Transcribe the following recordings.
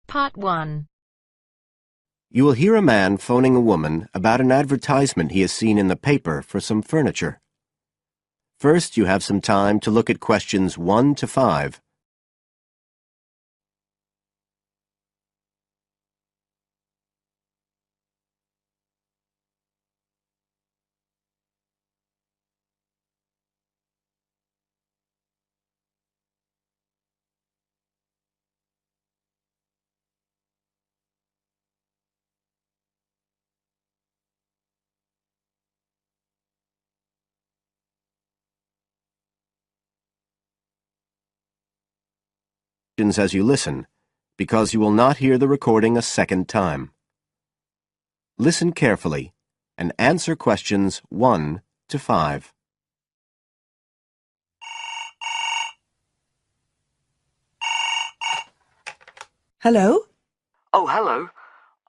Part 1. You will hear a man phoning a woman about an advertisement he has seen in the paper for some furniture. First, you have some time to look at questions 1 to 5. As you listen, because you will not hear the recording a second time. Listen carefully and answer questions 1 to 5. Hello? Oh, hello.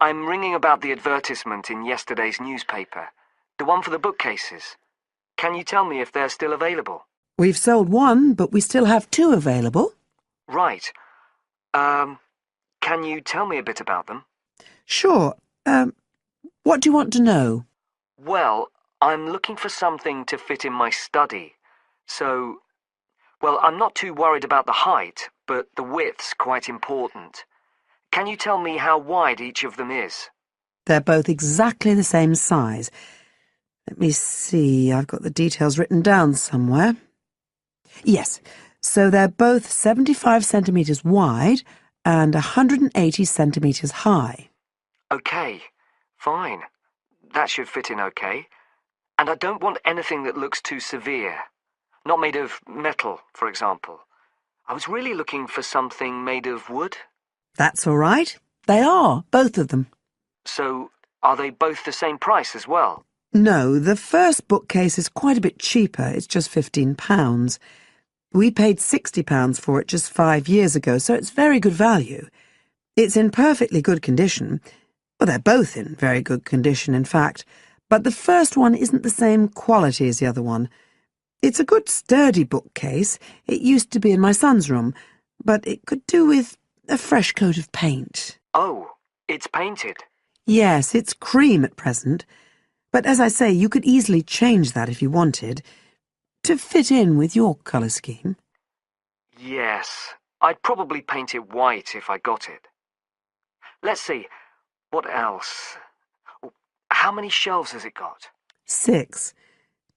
I'm ringing about the advertisement in yesterday's newspaper. The one for the bookcases. Can you tell me if they're still available? We've sold one, but we still have two available. Right. Can you tell me a bit about them? Sure. What do you want to know? Well, I'm looking for something to fit in my study. Well, I'm not too worried about the height, but the width's quite important. Can you tell me how wide each of them is? They're both exactly the same size. Let me see, I've got the details written down somewhere. Yes, so they're both 75 centimetres wide and 180 centimetres high. Okay, fine. That should fit in okay. And I don't want anything that looks too severe. Not made of metal, for example. I was really looking for something made of wood. That's all right. They are, both of them. So, are they both the same price as well? No, the first bookcase is quite a bit cheaper. It's just £15. We paid £60 for it just 5 years ago, so it's very good value. It's in perfectly good condition. Well, they're both in very good condition, in fact. But the first one isn't the same quality as the other one. It's a good, sturdy bookcase. It used to be in my son's room, but it could do with a fresh coat of paint. Oh, it's painted. Yes, it's cream at present. But as I say, you could easily change that if you wanted, to fit in with your colour scheme. Yes, I'd probably paint it white if I got it. Let's see, what else? How many shelves has it got? 6.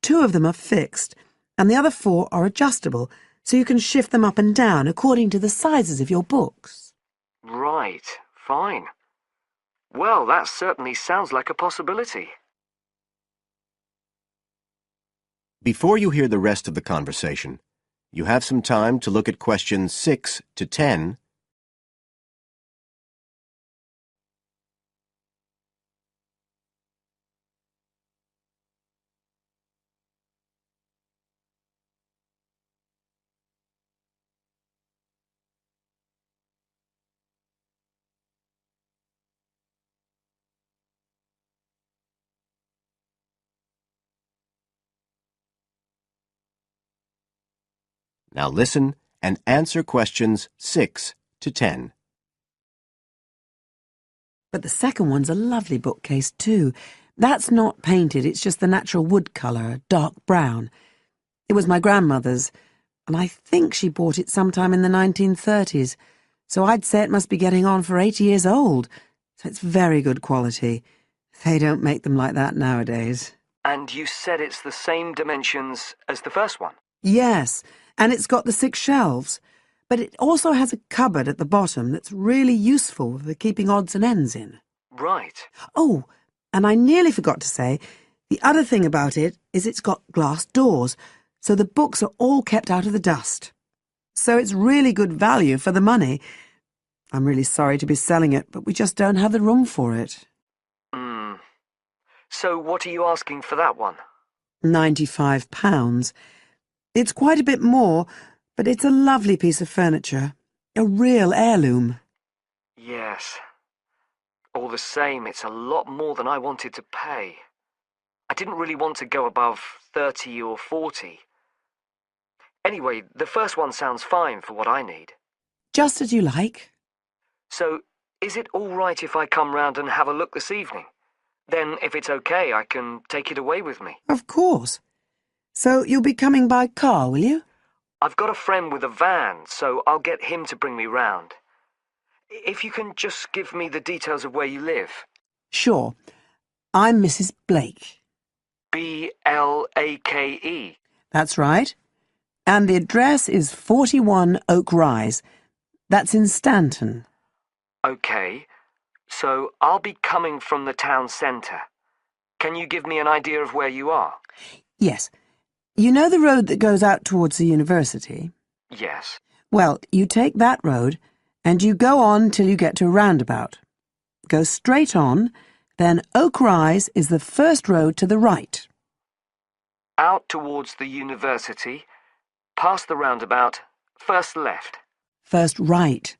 2 of them are fixed, and the other 4 are adjustable, so you can shift them up and down according to the sizes of your books. Right, fine. Well, that certainly sounds like a possibility. Before you hear the rest of the conversation, you have some time to look at questions 6 to 10. Now listen and answer questions 6 to 10. But the second one's a lovely bookcase too. That's not painted, it's just the natural wood colour, a dark brown. It was my grandmother's, and I think she bought it sometime in the 1930s, so I'd say it must be getting on for 80 years old, so it's very good quality. They don't make them like that nowadays. And you said it's the same dimensions as the first one? Yes, and it's got the 6 shelves, but it also has a cupboard at the bottom that's really useful for keeping odds and ends in. Right. Oh, and I nearly forgot to say, the other thing about it is it's got glass doors, so the books are all kept out of the dust. So it's really good value for the money. I'm really sorry to be selling it, but we just don't have the room for it. So what are you asking for that one? £95. It's quite a bit more, but it's a lovely piece of furniture. A real heirloom. Yes. All the same, it's a lot more than I wanted to pay. I didn't really want to go above 30 or 40. Anyway, the first one sounds fine for what I need. Just as you like. So, Is it all right if I come round and have a look this evening? Then, if it's okay, I can take it away with me. Of course. So you'll be coming by car, will you? I've got a friend with a van, so I'll get him to bring me round. If you can just give me the details of where you live. Sure. I'm Mrs. Blake. Blake. That's right. And the address is 41 Oak Rise. That's in Stanton. OK. So I'll be coming from the town centre. Can you give me an idea of where you are? Yes. You know the road that goes out towards the university? Yes. Well, you take that road and you go on till you get to a roundabout. Go straight on, then Oak Rise is the first road to the right. Out towards the university, past the roundabout, first left. First right.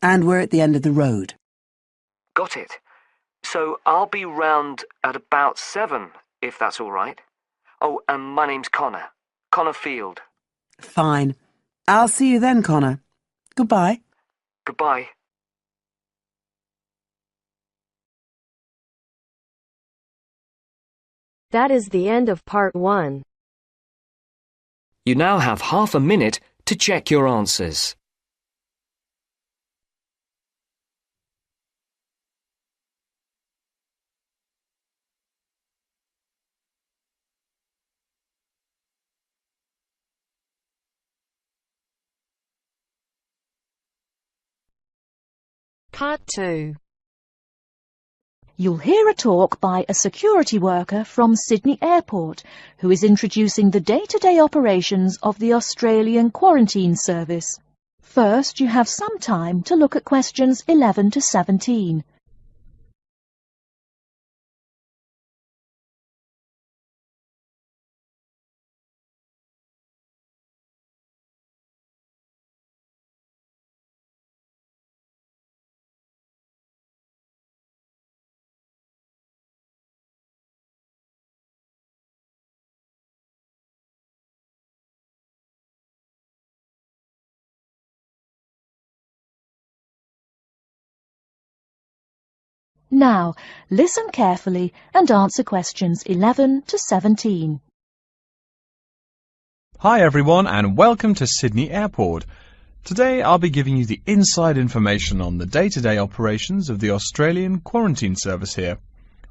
And we're at the end of the road. Got it. So I'll be round at about 7, if that's all right. Oh, and my name's Connor. Connor Field. Fine. I'll see you then, Connor. Goodbye. Goodbye. That is the end of part 1. You now have half a minute to check your answers. Part 2. You'll hear a talk by a security worker from Sydney Airport who is introducing the day-to-day operations of the Australian Quarantine Service. First, you have some time to look at questions 11 to 17. Now, listen carefully and answer questions 11 to 17. Hi everyone and welcome to Sydney Airport. Today I'll be giving you the inside information on the day-to-day operations of the Australian Quarantine Service here.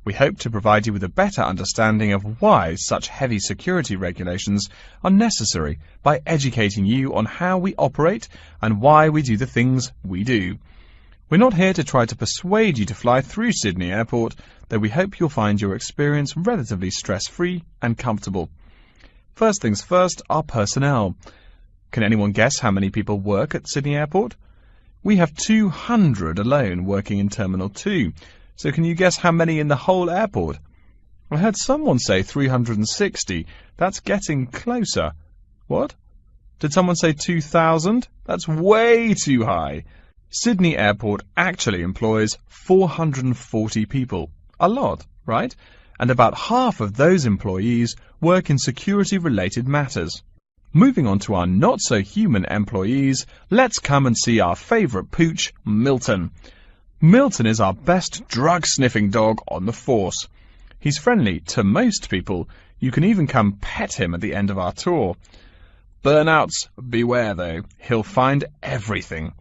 We hope to provide you with a better understanding of why such heavy security regulations are necessary by educating you on how we operate and why we do the things we do. We're not here to try to persuade you to fly through Sydney Airport, though we hope you'll find your experience relatively stress-free and comfortable. First things first, our personnel. Can anyone guess how many people work at Sydney Airport? We have 200 alone working in Terminal 2. So can you guess how many in the whole airport? I heard someone say 360. That's getting closer. What? Did someone say 2,000? That's way too high. Sydney Airport actually employs 440 people. A lot, right? And about half of those employees work in security-related matters. Moving on to our not-so-human employees, let's come and see our favourite pooch, Milton. Milton is our best drug-sniffing dog on the force. He's friendly to most people. You can even come pet him at the end of our tour. Burnouts, beware though. He'll find everything.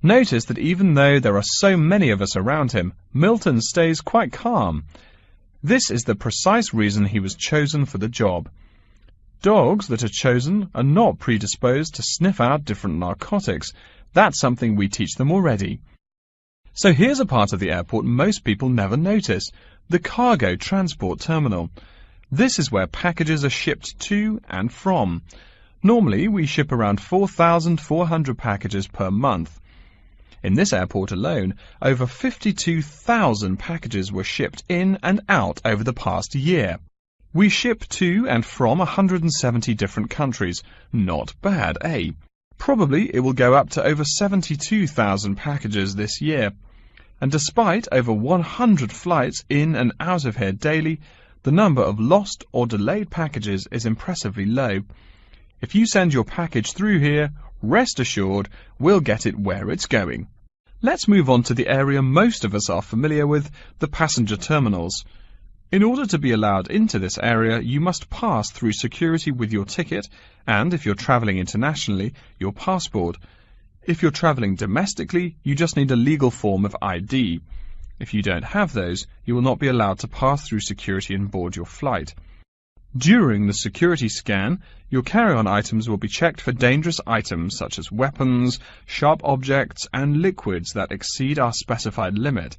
Notice that even though there are so many of us around him, Milton stays quite calm. This is the precise reason he was chosen for the job. Dogs that are chosen are not predisposed to sniff out different narcotics. That's something we teach them already. So here's a part of the airport most people never notice, the cargo transport terminal. This is where packages are shipped to and from. Normally, we ship around 4,400 packages per month. In this airport alone, over 52,000 packages were shipped in and out over the past year. We ship to and from 170 different countries. Not bad, eh? Probably it will go up to over 72,000 packages this year. And despite over 100 flights in and out of here daily, the number of lost or delayed packages is impressively low. If you send your package through here, rest assured we'll get it where it's going. Let's move on to the area most of us are familiar with, the passenger terminals. In order to be allowed into this area, you must pass through security with your ticket and, if you're travelling internationally, your passport. If you're travelling domestically, you just need a legal form of ID. If you don't have those, you will not be allowed to pass through security and board your flight. During the security scan, your carry-on items will be checked for dangerous items such as weapons, sharp objects, and liquids that exceed our specified limit.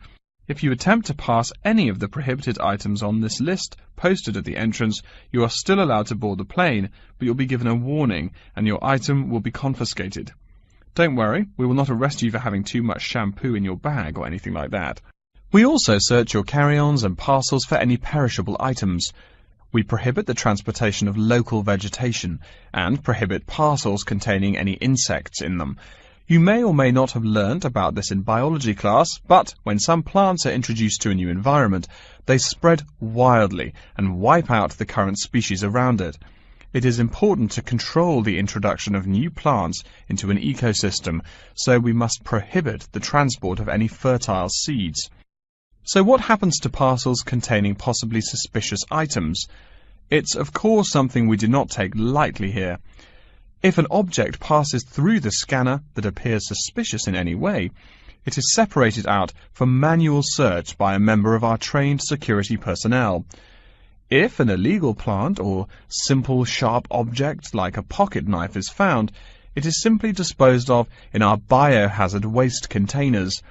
If you attempt to pass any of the prohibited items on this list posted at the entrance, you are still allowed to board the plane, but you'll be given a warning and your item will be confiscated. Don't worry, we will not arrest you for having too much shampoo in your bag or anything like that. We also search your carry-ons and parcels for any perishable items. We prohibit the transportation of local vegetation and prohibit parcels containing any insects in them. You may or may not have learnt about this in biology class, but when some plants are introduced to a new environment, they spread wildly and wipe out the current species around it. It is important to control the introduction of new plants into an ecosystem, so we must prohibit the transport of any fertile seeds. So what happens to parcels containing possibly suspicious items? It's of course something we do not take lightly here. If an object passes through the scanner that appears suspicious in any way, it is separated out for manual search by a member of our trained security personnel. If an illegal plant or simple sharp object like a pocket knife is found, it is simply disposed of in our biohazard waste containers,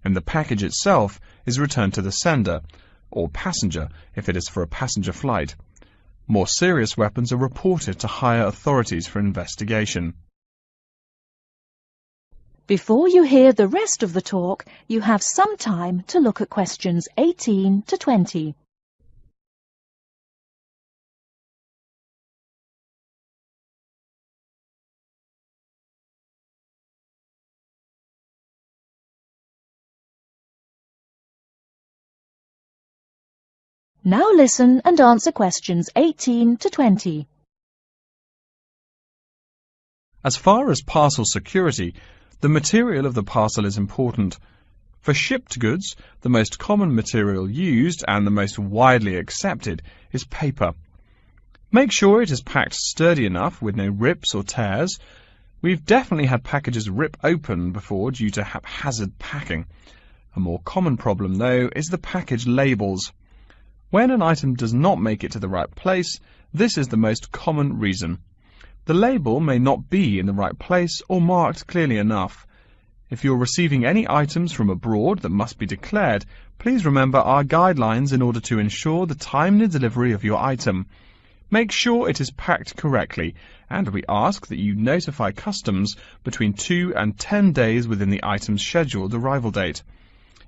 and the package itself is returned to the sender, or passenger if it is for a passenger flight. More serious weapons are reported to higher authorities for investigation. Before you hear the rest of the talk, you have some time to look at questions 18 to 20. Now listen and answer questions 18 to 20. As far as parcel security, the material of the parcel is important. For shipped goods, the most common material used and the most widely accepted is paper. Make sure it is packed sturdy enough with no rips or tears. We've definitely had packages rip open before due to haphazard packing. A more common problem, though, is the package labels. When an item does not make it to the right place, this is the most common reason. The label may not be in the right place or marked clearly enough. If you're receiving any items from abroad that must be declared, please remember our guidelines in order to ensure the timely delivery of your item. Make sure it is packed correctly, and we ask that you notify customs between 2 and 10 days within the item's scheduled arrival date.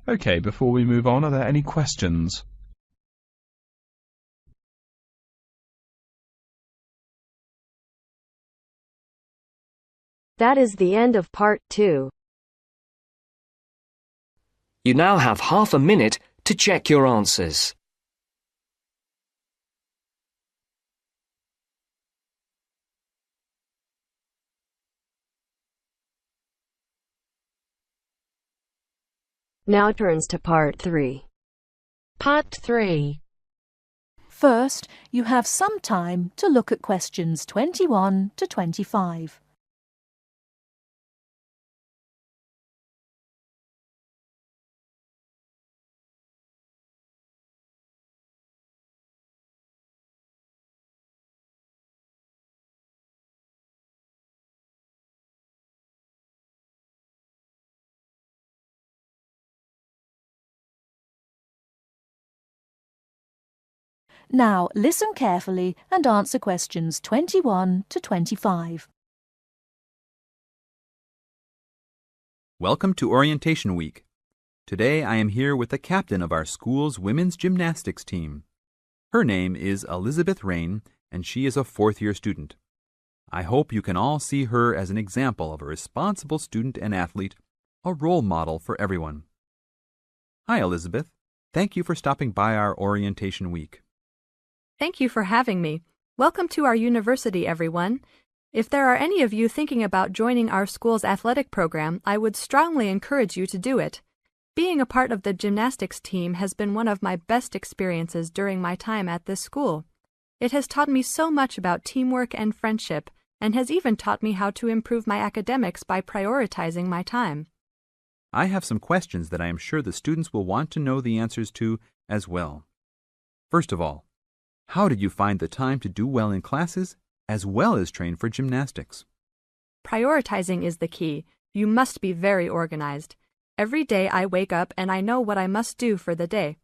Okay, before we move on, are there any questions? That is the end of part 2. You now have half a minute to check your answers. Now turns to part 3. Part 3. First, you have some time to look at questions 21 to 25. Now listen carefully and answer questions 21 to 25. Welcome to Orientation Week. Today I am here with the captain of our school's women's gymnastics team. Her name is Elizabeth Rain, and she is a fourth-year student. I hope you can all see her as an example of a responsible student and athlete, a role model for everyone. Hi, Elizabeth. Thank you for stopping by our Orientation Week. Thank you for having me. Welcome to our university, everyone. If there are any of you thinking about joining our school's athletic program, I would strongly encourage you to do it. Being a part of the gymnastics team has been one of my best experiences during my time at this school. It has taught me so much about teamwork and friendship, and has even taught me how to improve my academics by prioritizing my time. I have some questions that I am sure the students will want to know the answers to as well. First of all, how did you find the time to do well in classes as well as train for gymnastics? Prioritizing is the key. You must be very organized. Every day I wake up and I know what I must do for the day.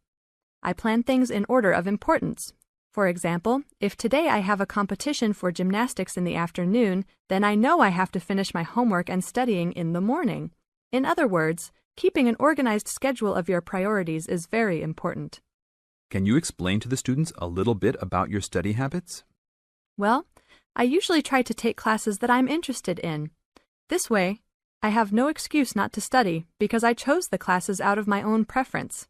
I plan things in order of importance. For example, if today I have a competition for gymnastics in the afternoon, then I know I have to finish my homework and studying in the morning. In other words, keeping an organized schedule of your priorities is very important. Can you explain to the students a little bit about your study habits? Well, I usually try to take classes that I'm interested in. This way, I have no excuse not to study because I chose the classes out of my own preference.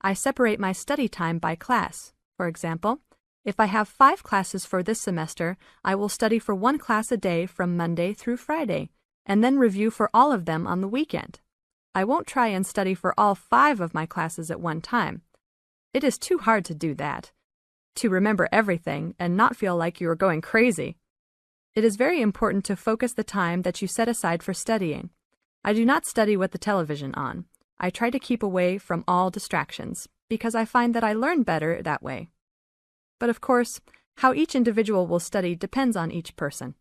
I separate my study time by class. For example, if I have 5 classes for this semester, I will study for 1 class a day from Monday through Friday, and then review for all of them on the weekend. I won't try and study for all 5 of my classes at one time. It is too hard to do that, to remember everything and not feel like you are going crazy. It is very important to focus the time that you set aside for studying. I do not study with the television on. I try to keep away from all distractions, because I find that I learn better that way. But of course, how each individual will study depends on each person.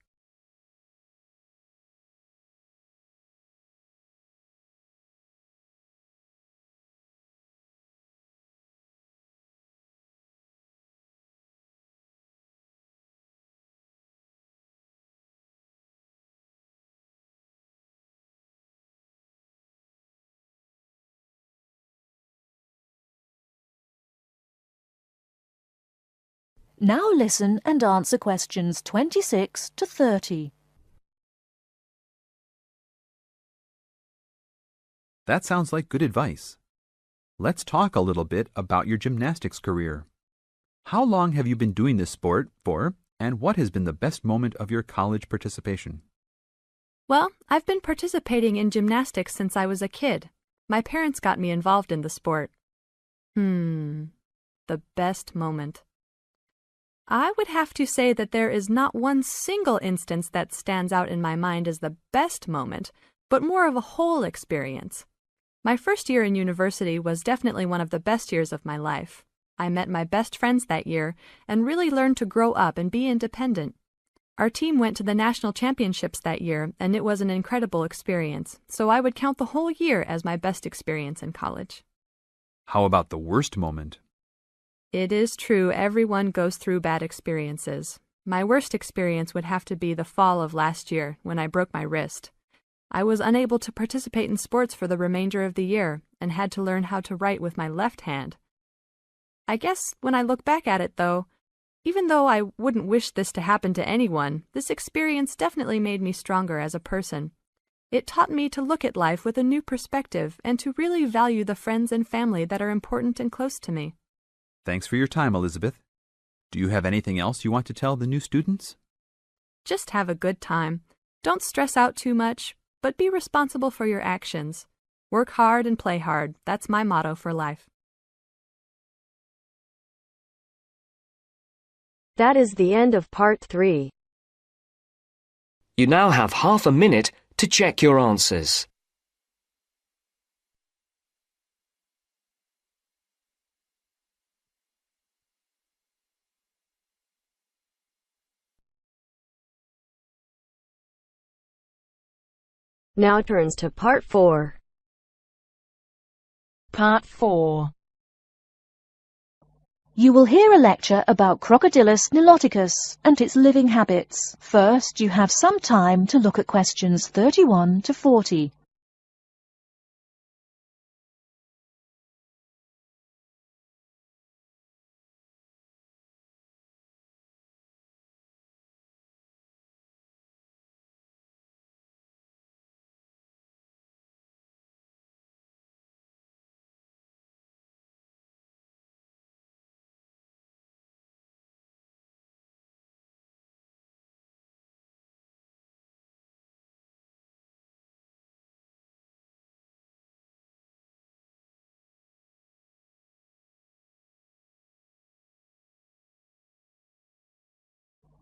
Now listen and answer questions 26 to 30. That sounds like good advice. Let's talk a little bit about your gymnastics career. How long have you been doing this sport for, and what has been the best moment of your college participation? Well, I've been participating in gymnastics since I was a kid. My parents got me involved in the sport. The best moment. I would have to say that there is not one single instance that stands out in my mind as the best moment, but more of a whole experience. My first year in university was definitely one of the best years of my life. I met my best friends that year and really learned to grow up and be independent. Our team went to the national championships that year, and it was an incredible experience, so I would count the whole year as my best experience in college. How about the worst moment? It is true everyone goes through bad experiences. My worst experience would have to be the fall of last year when I broke my wrist. I was unable to participate in sports for the remainder of the year and had to learn how to write with my left hand. I guess when I look back at it, though, even though I wouldn't wish this to happen to anyone, this experience definitely made me stronger as a person. It taught me to look at life with a new perspective and to really value the friends and family that are important and close to me. Thanks for your time, Elizabeth. Do you have anything else you want to tell the new students? Just have a good time. Don't stress out too much, but be responsible for your actions. Work hard and play hard. That's my motto for life. That is the end of part 3. You now have half a minute to check your answers. Now turns to part 4. Part 4. You will hear a lecture about Crocodylus niloticus and its living habits. First, you have some time to look at questions 31 to 40.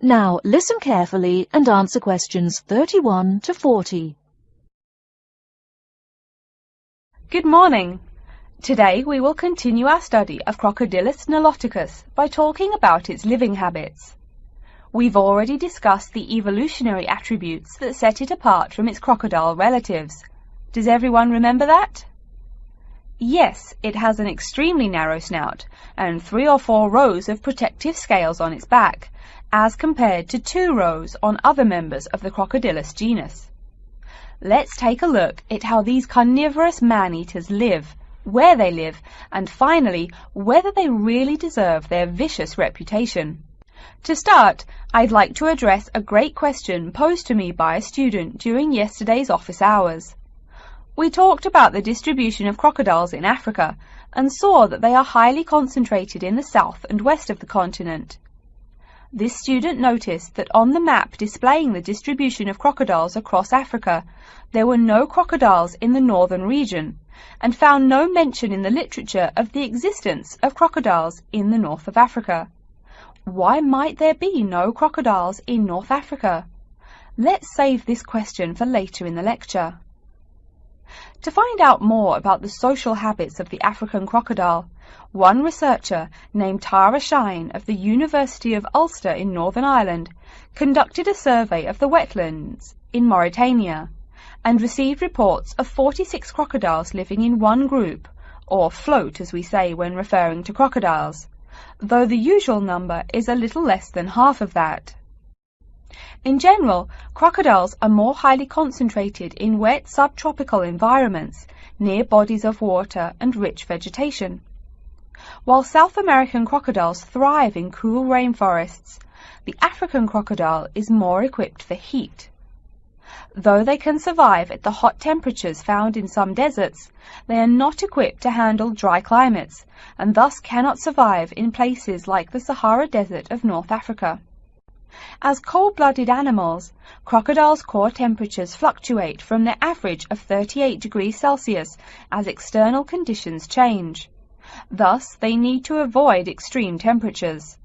Now listen carefully and answer questions 31 to 40. Good morning. Today we will continue our study of Crocodylus niloticus by talking about its living habits. We've already discussed the evolutionary attributes that set it apart from its crocodile relatives. Does everyone remember that? Yes, it has an extremely narrow snout and 3 or 4 rows of protective scales on its back, as compared to 2 rows on other members of the Crocodylus genus. Let's take a look at how these carnivorous man-eaters live, where they live, and finally, whether they really deserve their vicious reputation. To start, I'd like to address a great question posed to me by a student during yesterday's office hours. We talked about the distribution of crocodiles in Africa and saw that they are highly concentrated in the south and west of the continent. This student noticed that on the map displaying the distribution of crocodiles across Africa, there were no crocodiles in the northern region, and found no mention in the literature of the existence of crocodiles in the north of Africa. Why might there be no crocodiles in North Africa? Let's save this question for later in the lecture. To find out more about the social habits of the African crocodile, one researcher named Tara Shine of the University of Ulster in Northern Ireland conducted a survey of the wetlands in Mauritania and received reports of 46 crocodiles living in one group, or float as we say when referring to crocodiles, though the usual number is a little less than half of that. In general, crocodiles are more highly concentrated in wet subtropical environments near bodies of water and rich vegetation. While South American crocodiles thrive in cool rainforests, the African crocodile is more equipped for heat. Though they can survive at the hot temperatures found in some deserts, they are not equipped to handle dry climates and thus cannot survive in places like the Sahara Desert of North Africa. As cold-blooded animals, crocodiles' core temperatures fluctuate from their average of 38 degrees Celsius as external conditions change. Thus, they need to avoid extreme temperatures.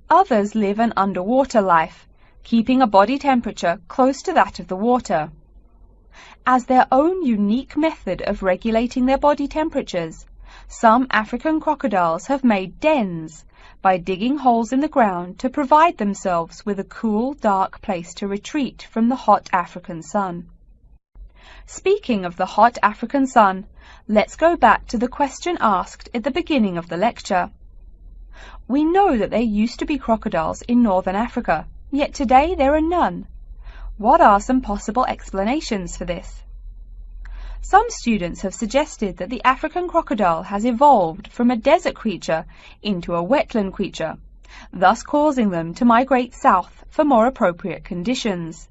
Others live an underwater life, keeping a body temperature close to that of the water. As their own unique method of regulating their body temperatures, some African crocodiles have made dens by digging holes in the ground to provide themselves with a cool, dark place to retreat from the hot African sun. Speaking of the hot African sun, let's go back to the question asked at the beginning of the lecture. We know that there used to be crocodiles in northern Africa, yet today there are none. What are some possible explanations for this? Some students have suggested that the African crocodile has evolved from a desert creature into a wetland creature, thus causing them to migrate south for more appropriate conditions.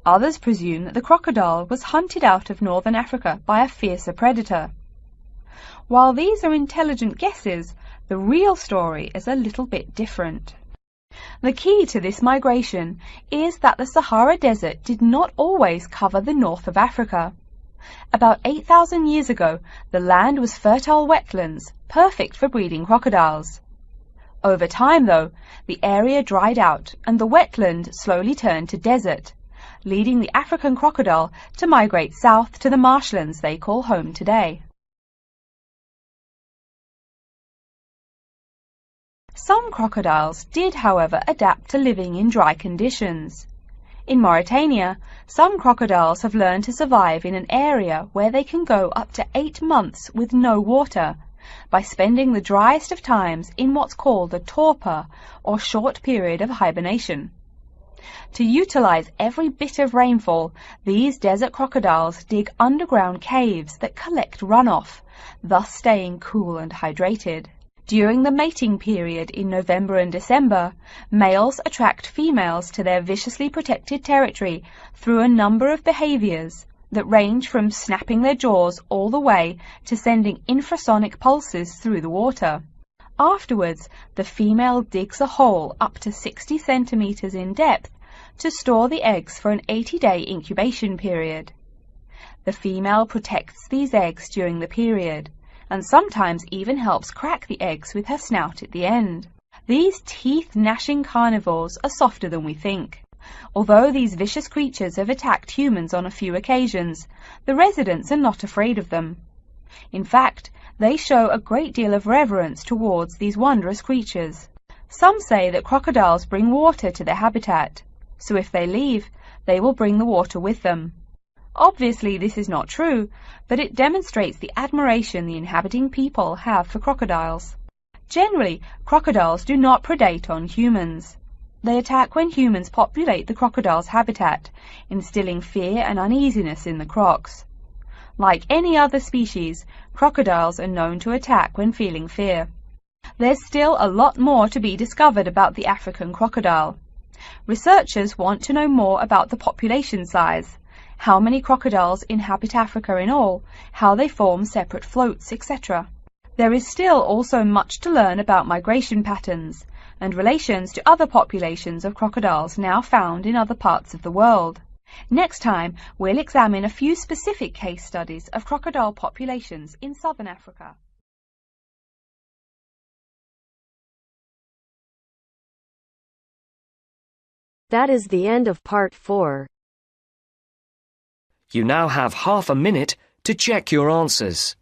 Others presume that the crocodile was hunted out of northern Africa by a fiercer predator. While these are intelligent guesses, the real story is a little bit different. The key to this migration is that the Sahara Desert did not always cover the north of Africa. About 8,000 years ago, the land was fertile wetlands, perfect for breeding crocodiles. Over time, though, the area dried out and the wetland slowly turned to desert, leading the African crocodile to migrate south to the marshlands they call home today. Some crocodiles did, however, adapt to living in dry conditions. In Mauritania, some crocodiles have learned to survive in an area where they can go up to 8 months with no water, by spending the driest of times in what's called a torpor, or short period of hibernation. To utilize every bit of rainfall, these desert crocodiles dig underground caves that collect runoff, thus staying cool and hydrated. During the mating period in November and December, males attract females to their viciously protected territory through a number of behaviors that range from snapping their jaws all the way to sending infrasonic pulses through the water. Afterwards, the female digs a hole up to 60 centimeters in depth to store the eggs for an 80-day incubation period. The female protects these eggs during the period, and sometimes even helps crack the eggs with her snout at the end. These teeth-gnashing carnivores are softer than we think. Although these vicious creatures have attacked humans on a few occasions, the residents are not afraid of them. In fact, they show a great deal of reverence towards these wondrous creatures. Some say that crocodiles bring water to their habitat, so if they leave, they will bring the water with them. Obviously, this is not true, but it demonstrates the admiration the inhabiting people have for crocodiles. Generally, crocodiles do not predate on humans. They attack when humans populate the crocodile's habitat, instilling fear and uneasiness in the crocs. Like any other species, crocodiles are known to attack when feeling fear. There's still a lot more to be discovered about the African crocodile. Researchers want to know more about the population size, how many crocodiles inhabit Africa in all, how they form separate floats, etc. There is still also much to learn about migration patterns and relations to other populations of crocodiles now found in other parts of the world. Next time, we'll examine a few specific case studies of crocodile populations in southern Africa. That is the end of part 4. You now have half a minute to check your answers.